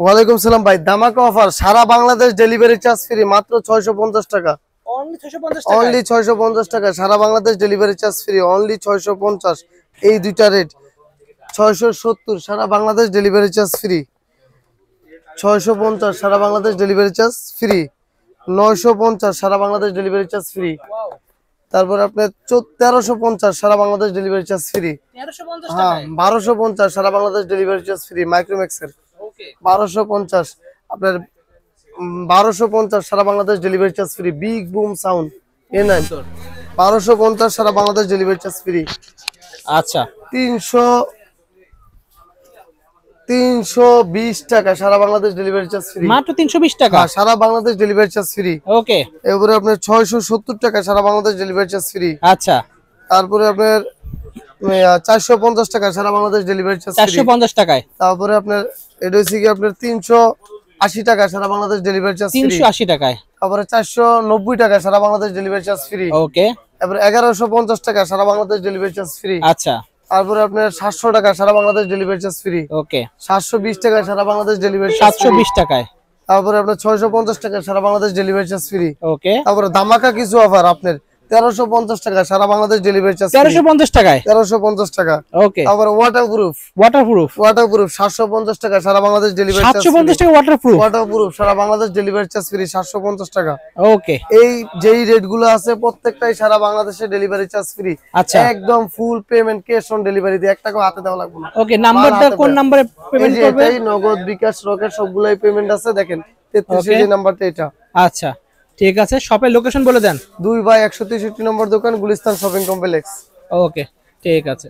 ওয়ালাইকুম সালাম ভাই, ধামাকা অফার, সারা বাংলাদেশ ডেলিভারি চার্জ ফ্রি, মাত্র 650 টাকা। অনলি 650 টাকা, সারা Bangladesh delivery charge free, only 650। এই দুইটা রেট 670, সারা বাংলাদেশ ডেলিভারি চার্জ ফ্রি। 650, সারা বাংলাদেশ ডেলিভারি চার্জ ফ্রি। 950, সারা বাংলাদেশ ডেলিভারি চার্জ ফ্রি। তারপর আপনার 1350, সারা বাংলাদেশ ডেলিভারি চার্জ ফ্রি। হ্যাঁ, 1250, সারা বাংলাদেশ ডেলিভারি চার্জ ফ্রি। মাইক্রোম্যাক্সের 1250, আপনার 1250, সারা Bangladesh delivery charge free. Big broom sound A9 1250, সারা বাংলাদেশ ডেলিভারি চার্জ ফ্রি। আচ্ছা, 320 টাকা, সারা বাংলাদেশ ডেলিভারি চার্জ ফ্রি। মাত্র 320 টাকা, সারা বাংলাদেশ ডেলিভারি চার্জ ফ্রি। ওকে। এরপরে আপনার 670 টাকা, সারা বাংলাদেশ ডেলিভারি চার্জ ফ্রি। আচ্ছা, তারপরে আপনার 450 টাকা, সারা বাংলাদেশ ডেলিভারি চার্জ ফ্রি। 450 টাকায়। তারপরে আপনার এটা হচ্ছে কি আপনার 380 টাকা, সারা বাংলাদেশ ডেলিভারি চার্জ ফ্রি। 380 টাকায়। তারপরে 490 টাকা, সারা বাংলাদেশ ডেলিভারি চার্জ ফ্রি। ওকে। তারপরে 1150 টাকা, সারা বাংলাদেশ ডেলিভারি চার্জ ফ্রি। আচ্ছা। তারপরে আপনার 700 টাকা, সারা বাংলাদেশ ডেলিভারি চার্জ ফ্রি। ওকে। 720 টাকা, সারা বাংলাদেশ ডেলিভারি চার্জ ফ্রি। 720 টাকায়। তারপরে আপনার 650 টাকা, সারা বাংলাদেশ ডেলিভারি চার্জ ফ্রি। ওকে। তারপরে ধামাকা কিছু অফার আপনার 1350 টাকা, সারা বাংলাদেশ ডেলিভারি চার্জ 1350 টাকায়। 1350 টাকা। ওকে। তারপরে ওয়াটারপ্রুফ 750 টাকা, সারা বাংলাদেশ ডেলিভারি চার্জ 750 টাকা ওয়াটারপ্রুফ, সারা বাংলাদেশ ডেলিভারি চার্জ ফ্রি। 750 টাকা। ওকে। এই যেই রেট গুলো আছে প্রত্যেকটাই সারা বাংলাদেশে ডেলিভারি চার্জ ফ্রি। আচ্ছা, একদম full payment, cash on delivery দিয়ে 1 টাকাও হাতে দেওয়া লাগবে না। ওকে। নাম্বারটা কোন নম্বরে পেমেন্ট করবে? এটাই নগদ, বিকাশ, রকেট সবগুলাই পেমেন্ট আছে, দেখেন 33 এই নাম্বারটা এটা। আচ্ছা, ঠিক আছে। শপের লোকেশন বলে দেন। 2/163 নম্বর দোকান, গুলিস্তান শপিং কমপ্লেক্স। ওকে, ঠিক আছে।